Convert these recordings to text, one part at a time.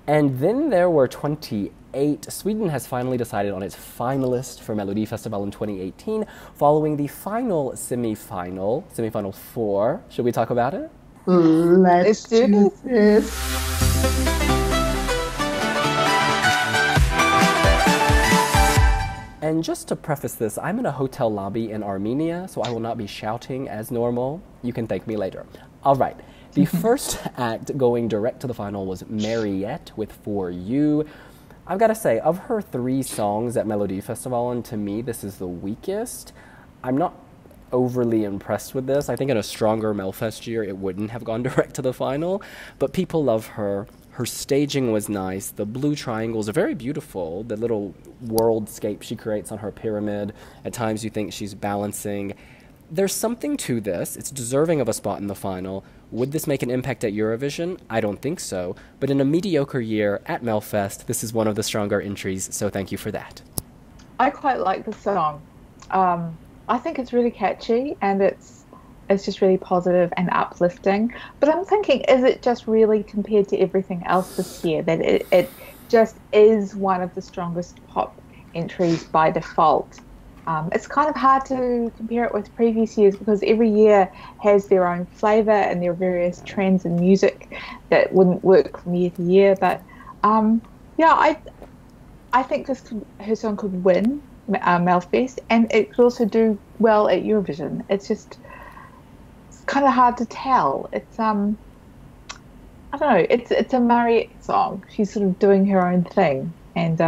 And then there were 28. Sweden has finally decided on its finalist for Melodifestivalen 2018, following the final semi-final 4. Should we talk about it? Let's do this. And just to preface this, I'm in a hotel lobby in Armenia, so I will not be shouting as normal. You can thank me later. All right. The first act going direct to the final was Mariette with For You. I've got to say, of her 3 songs at Melodifestivalen, to me, this is the weakest. I'm not overly impressed with this. I think in a stronger Melfest year, it wouldn't have gone direct to the final. But people love her. Her staging was nice. The blue triangles are very beautiful. The little worldscape she creates on her pyramid. At times you think she's balancing. There's something to this. It's deserving of a spot in the final. Would this make an impact at Eurovision? I don't think so. But in a mediocre year at Melfest, this is one of the stronger entries, so thank you for that. I quite like the song. I think it's really catchy, and it's just really positive and uplifting. But I'm thinking, is it just really compared to everything else this year that it just is one of the strongest pop entries by default? It's kind of hard to compare it with previous years because every year has their own flavour and there are various trends in music that wouldn't work from year to year. But I think her song could win Melfest, and it could also do well at Eurovision. It's kind of hard to tell. It's I don't know. It's a Mariette song. She's sort of doing her own thing, and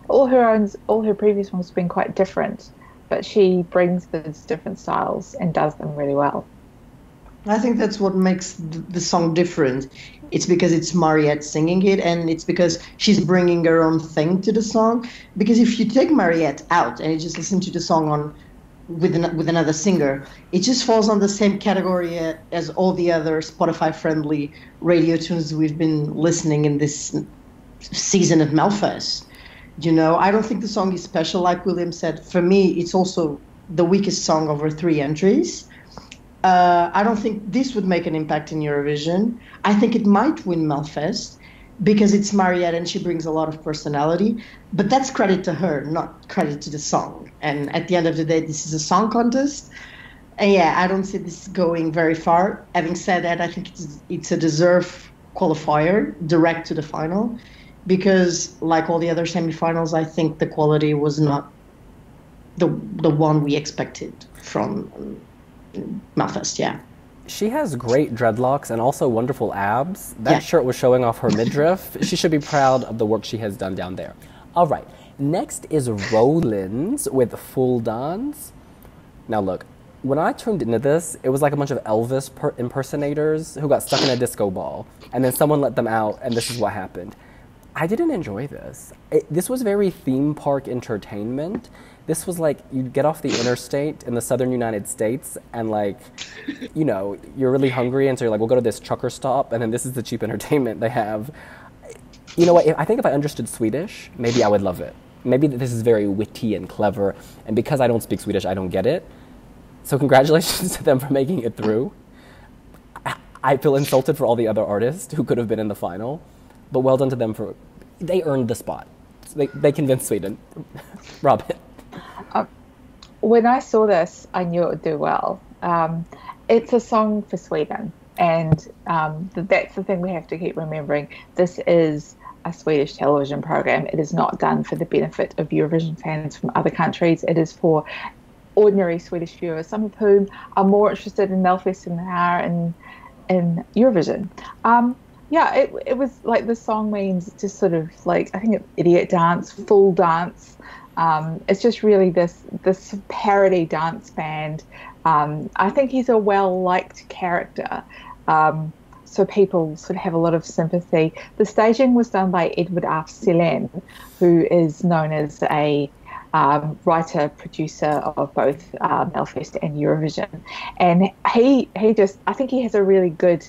all her previous ones have been quite different, but she brings those different styles and does them really well. I think that's what makes the song different. It's because it's Mariette singing it, and it's because she's bringing her own thing to the song. Because if you take Mariette out and you just listen to the song with another singer, it just falls on the same category as all the other Spotify-friendly radio tunes we've been listening in this season of Melfest. You know, I don't think the song is special, like William said. For me, it's also the weakest song over 3 entries. I don't think this would make an impact in Eurovision. I think it might win Melfest because it's Mariette and she brings a lot of personality. But that's credit to her, not credit to the song. And at the end of the day, this is a song contest. And yeah, I don't see this going very far. Having said that, I think it's a deserved qualifier direct to the final. Because like all the other semifinals, I think the quality was not the one we expected from Melfest, yeah. She has great dreadlocks and also wonderful abs. That shirt was showing off her midriff. She should be proud of the work she has done down there. All right, next is Rolandz with Fuldans. Now look, when I tuned into this, it was like a bunch of Elvis impersonators who got stuck in a disco ball. And then someone let them out, and this is what happened. I didn't enjoy this. This was very theme park entertainment. This was like you'd get off the interstate in the southern United States and like, you know, you're really hungry and so you're like, we'll go to this trucker stop and then this is the cheap entertainment they have. You know what, I think if I understood Swedish, maybe I would love it. Maybe this is very witty and clever, and because I don't speak Swedish, I don't get it. So congratulations to them for making it through. I feel insulted for all the other artists who could have been in the final. But well done to them for, they earned the spot. They convinced Sweden. Robin. When I saw this, I knew it would do well. It's a song for Sweden. And that's the thing we have to keep remembering. This is a Swedish television program. It is not done for the benefit of Eurovision fans from other countries. It is for ordinary Swedish viewers, some of whom are more interested in Melfest than they are in Eurovision. Yeah, it was like the song means just sort of like, I think it's idiot dance, full dance. It's just really this parody dance band. I think he's a well-liked character, so people sort of have a lot of sympathy. The staging was done by Edward Af Selen, who is known as a writer, producer of both Melfest and Eurovision. And he just, I think he has a really good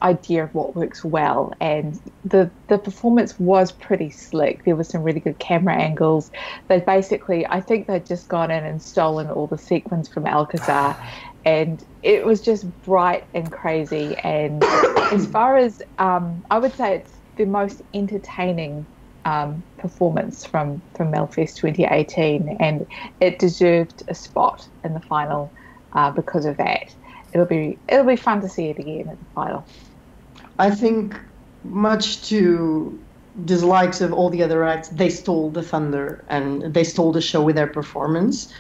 idea of what works well, and the performance was pretty slick. There were some really good camera angles. They basically, I think they'd just gone in and stolen all the sequins from Alcazar, and it was just bright and crazy. And as far as I would say, it's the most entertaining performance from Melfest 2018, and it deserved a spot in the final because of that. It'll be fun to see it again at the final. I think, much to dislikes of all the other acts, they stole the thunder and they stole the show with their performance.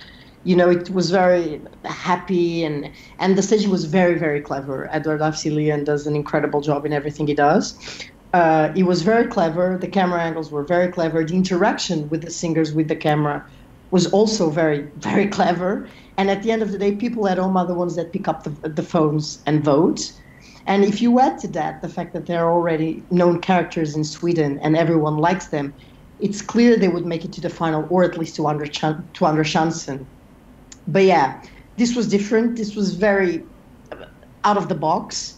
You know, it was very happy, and the stage was very, very clever. Edward Afzelian does an incredible job in everything he does. It was very clever. The camera angles were very clever. The interaction with the singers with the camera was also very, very clever. And at the end of the day, people at home are the ones that pick up the phones and vote. And if you add to that the fact that they're already known characters in Sweden and everyone likes them, it's clear they would make it to the final, or at least to Andra Chansen. But yeah, this was different. This was very out of the box.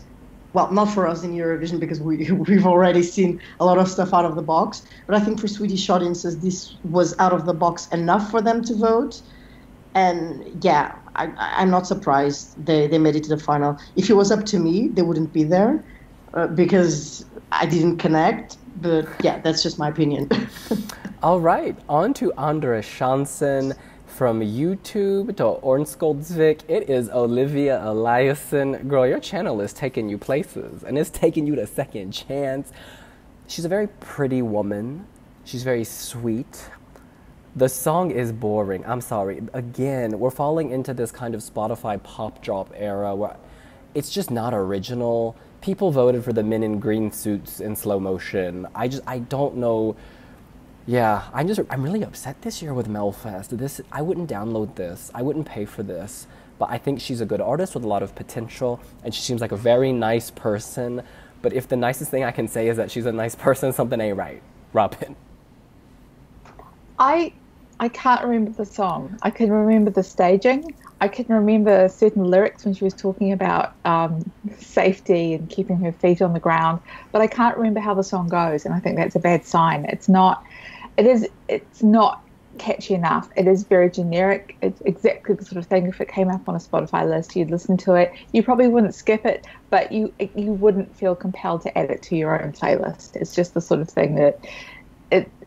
Well, not for us in Eurovision, because we've already seen a lot of stuff out of the box. But I think for Swedish audiences, this was out of the box enough for them to vote. And yeah, I'm not surprised they made it to the final. If it was up to me, they wouldn't be there because I didn't connect. But yeah, that's just my opinion. All right, on to Andra Chansen. From YouTube to Örnsköldsvik, it is Olivia Eliasson. Girl, your channel is taking you places, and it's taking you to second chance. She's a very pretty woman. She's very sweet. The song is boring. I'm sorry. Again, we're falling into this kind of Spotify pop drop era where it's just not original. People voted for the men in green suits in slow motion. I don't know. Yeah, I'm really upset this year with Melfest. I wouldn't download this. I wouldn't pay for this. But I think she's a good artist with a lot of potential, and she seems like a very nice person. But if the nicest thing I can say is that she's a nice person, something ain't right. Robin. I can't remember the song. I can remember the staging. I can remember certain lyrics when she was talking about safety and keeping her feet on the ground, but I can't remember how the song goes, and I think that's a bad sign. It's not catchy enough. It is very generic. It's exactly the sort of thing, if it came up on a Spotify list, you'd listen to it. You probably wouldn't skip it, but you wouldn't feel compelled to add it to your own playlist. It's just the sort of thing that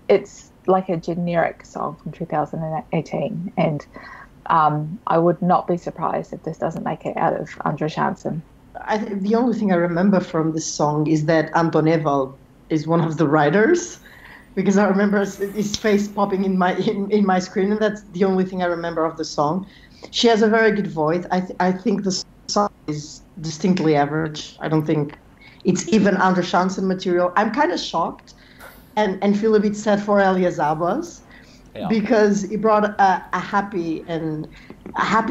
it's like a generic song from 2018, and I would not be surprised if this doesn't make it out of Andra Chansen. The only thing I remember from this song is that Anton Ewald is one of the writers, because I remember his face popping in my screen, and that's the only thing I remember of the song. She has a very good voice. I think the song is distinctly average. I don't think it's even Andra Chansen material. I'm kind of shocked and feel a bit sad for Elias Abbas. Yeah. Because he brought a happy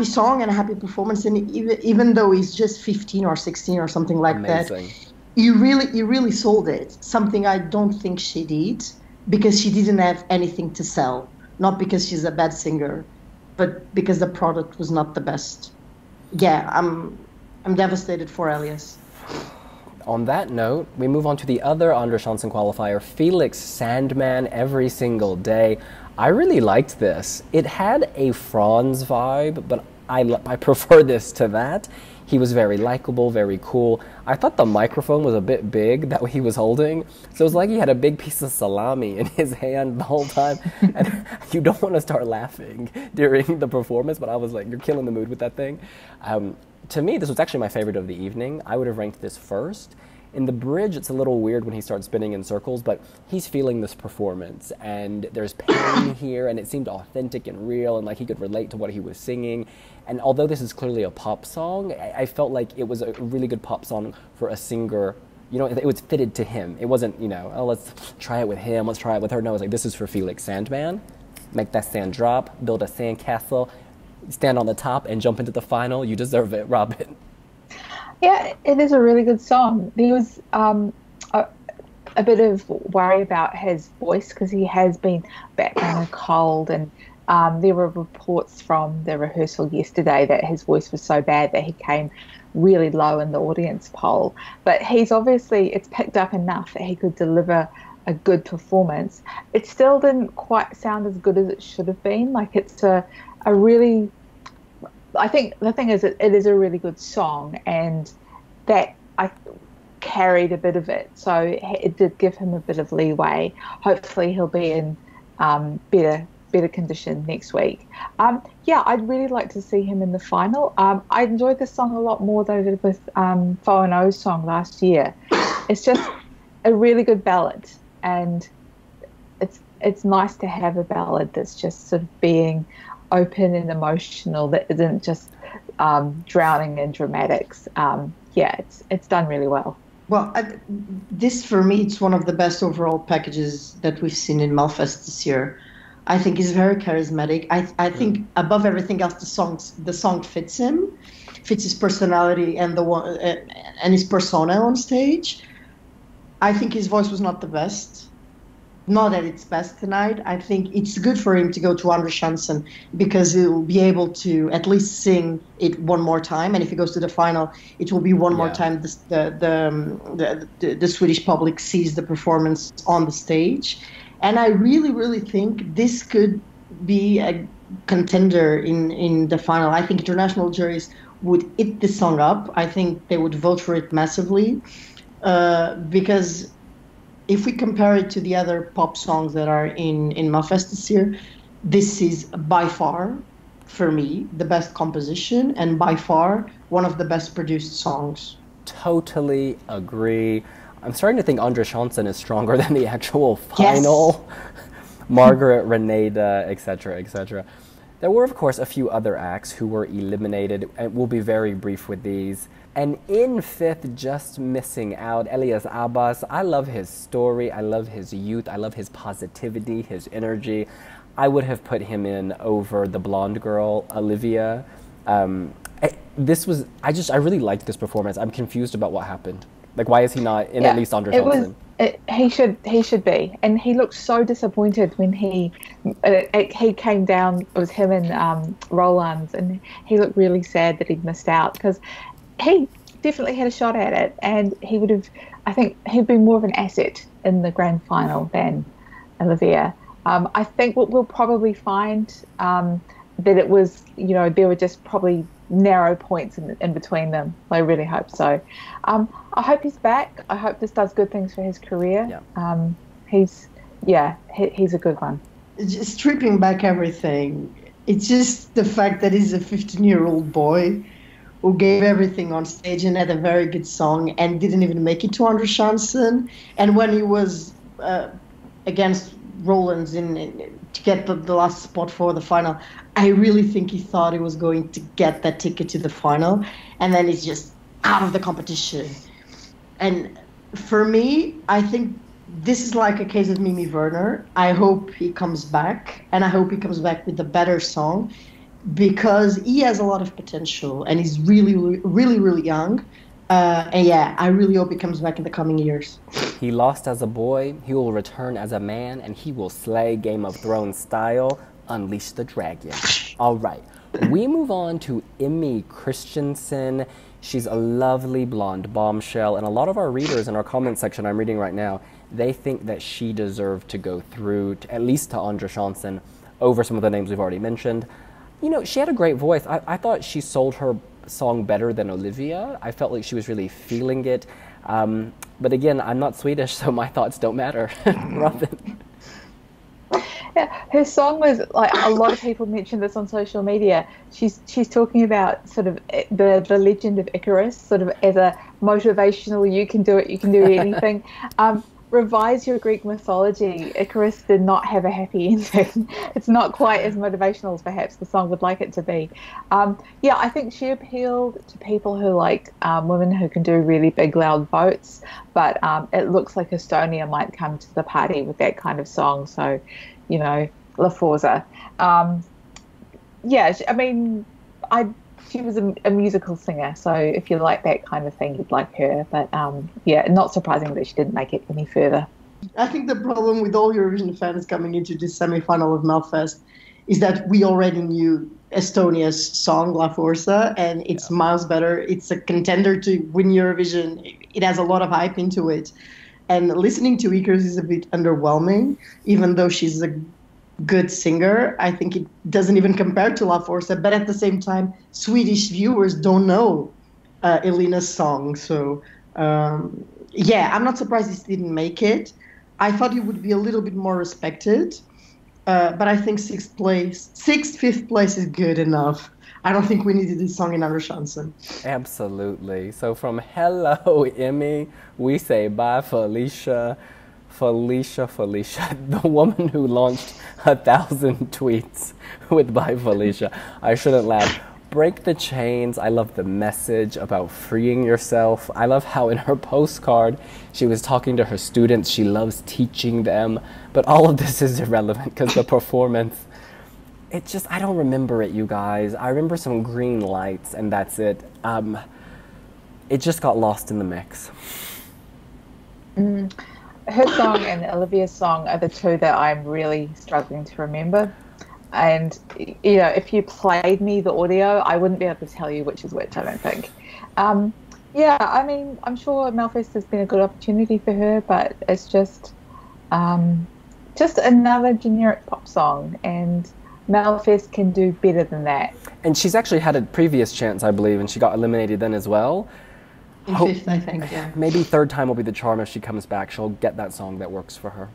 song and a happy performance, and even though he's just 15 or 16 or something like Amazing. That, he really sold it. Something I don't think she did, because she didn't have anything to sell. Not because she's a bad singer, but because the product was not the best. Yeah, I'm devastated for Elias. On that note, we move on to the other Andra Chansen qualifier, Felix Sandman, Every Single Day. I really liked this. It had a Franz vibe, but I prefer this to that. He was very likable, very cool. I thought the microphone was a bit big that he was holding. So it was like he had a big piece of salami in his hand the whole time. And you don't want to start laughing during the performance, but I was like, you're killing the mood with that thing. To me, this was actually my favorite of the evening. I would have ranked this first. In the bridge, it's a little weird when he starts spinning in circles, but he's feeling this performance, and there's pain here, and it seemed authentic and real, and like he could relate to what he was singing. And although this is clearly a pop song, I felt like it was a really good pop song for a singer. You know, it was fitted to him. It wasn't, oh, let's try it with him, let's try it with her. No, it was like, this is for Felix Sandman. Make that sand drop, build a sand castle, stand on the top, and jump into the final. You deserve it, Robin. Yeah, it is a really good song. There was a bit of worry about his voice because he has been battling a cold, and there were reports from the rehearsal yesterday that his voice was so bad that he came really low in the audience poll. But it's picked up enough that he could deliver a good performance. It still didn't quite sound as good as it should have been. Like, it's a really... I think the thing is that it is a really good song, and that carried a bit of it, so it did give him a bit of leeway. Hopefully he'll be in better condition next week. I'd really like to see him in the final. I enjoyed this song a lot more than I did with Fo and O's song last year. It's just a really good ballad, and it's nice to have a ballad that's just sort of being open and emotional, that isn't just drowning in dramatics. It's done really well. Well, this for me, it's one of the best overall packages that we've seen in Melfest this year. I think he's very charismatic. I think above everything else, the song fits him, fits his personality and his persona on stage. I think his voice was not the best, not at its best tonight. I think it's good for him to go to Andra Chansen because he'll be able to at least sing it one more time. And if he goes to the final, it will be one more time the Swedish public sees the performance on the stage. And I really, really think this could be a contender in the final. I think international juries would eat this song up. I think they would vote for it massively because if we compare it to the other pop songs that are in Melfest this year, this is by far, for me, the best composition and by far one of the best produced songs. Totally agree. I'm starting to think Andra Chansen is stronger than the actual final. Yes. Margaret, Reneda, etc., etc. There were, of course, a few other acts who were eliminated, and we'll be very brief with these. And in fifth, just missing out, Elias Abbas. I love his story. I love his youth. I love his positivity, his energy. I would have put him in over the blonde girl, Olivia. I really liked this performance. I'm confused about what happened. Like, why is he not in at least Andra Chansen? He should be, and he looked so disappointed when he came down. It was him and Rolandz, and he looked really sad that he'd missed out because he definitely had a shot at it, and he would have. I think he'd be more of an asset in the grand final than Olivia. I think what we'll probably find that it was, there were just probably narrow points in between them. I really hope so. I hope he's back. I hope this does good things for his career. Yeah. He's a good one. Just stripping back everything, it's just the fact that he's a 15-year-old boy who gave everything on stage and had a very good song and didn't even make it to Andra Chansen. And when he was against Rolandz to get the last spot for the final, I really think he thought he was going to get that ticket to the final, and then he's just out of the competition. And for me, I think this is like a case of Mimi Werner. I hope he comes back, and I hope he comes back with a better song, because he has a lot of potential, and he's really, really, really young. I really hope he comes back in the coming years. He lost as a boy, he will return as a man, and he will slay Game of Thrones style, unleash the dragon. All right, we move on to Emmie Christensen. She's a lovely blonde bombshell, and a lot of our readers in our comment section I'm reading right now, they think that she deserved to go through, at least to Andra Chansen, over some of the names we've already mentioned. She had a great voice. I thought she sold her song better than Olivia. I felt like she was really feeling it. But again, I'm not Swedish, so my thoughts don't matter. Robin. Yeah, her song was like, a lot of people mentioned this on social media. She's talking about sort of the legend of Icarus, sort of as a motivational, you can do it, you can do anything. Revise your Greek mythology. Icarus did not have a happy ending. It's not quite as motivational as perhaps the song would like it to be. I think she appealed to people who like women who can do really big, loud votes, but it looks like Estonia might come to the party with that kind of song. So, La Forza. She was a musical singer, so if you like that kind of thing, you'd like her. But not surprising that she didn't make it any further. I think the problem with all Eurovision fans coming into this semi-final of Melfest is that we already knew Estonia's song La Forza, and it's miles better. It's a contender to win Eurovision. It has a lot of hype into it. And listening to Icarus is a bit underwhelming, even though she's a good singer. I think it doesn't even compare to La Forza, but at the same time, Swedish viewers don't know Elena's song. So Yeah, I'm not surprised this didn't make it. I thought it would be a little bit more respected, but I think fifth place is good enough. I don't think we needed this song in Andra Chansen. Absolutely. So from hello, Emmy, we say bye, Felicia. Felicia, the woman who launched 1,000 tweets with bye, Felicia. I shouldn't laugh. Break the chains. I love the message about freeing yourself. I love how in her postcard she was talking to her students. She loves teaching them. But all of this is irrelevant because the performance, it just, I don't remember it, you guys. I remember some green lights and that's it. It just got lost in the mix. Her song and Olivia's song are the two that I'm really struggling to remember. And, you know, if you played me the audio, I wouldn't be able to tell you which is which, I don't think. Yeah, I mean, I'm sure Melfest has been a good opportunity for her, but it's just another generic pop song, and Melfest can do better than that. And she's actually had a previous chance, I believe, and she got eliminated then as well. In fifth, I think, yeah. Maybe third time will be the charm. If she comes back, she'll get that song that works for her.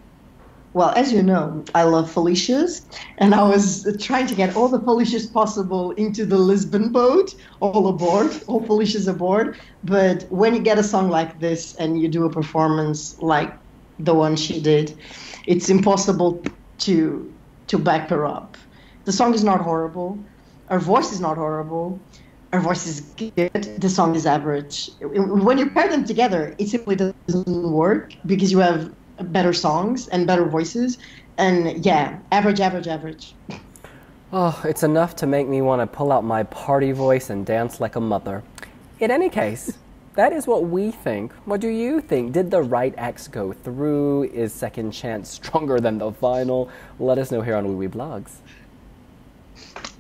Well, as you know, I love Felicia's, and I was trying to get all the Felicia's possible into the Lisbon boat, all aboard, all Felicia's aboard. But when you get a song like this and you do a performance like the one she did, it's impossible to back her up. The song is not horrible. Her voice is not horrible. Her voice is good. The song is average. When you pair them together, it simply doesn't work because you have better songs and better voices, and yeah, average. Oh, it's enough to make me want to pull out my party voice and dance like a mother. In any case, that is what we think. What do you think? Did the right acts go through? Is Second Chance stronger than the final? Let us know here on wiwibloggs.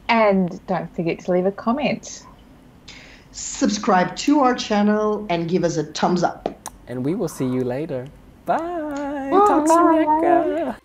And don't forget to leave a comment. Subscribe to our channel and give us a thumbs up. And we will see you later. Bye. Bye. Talk soon, Rebecca.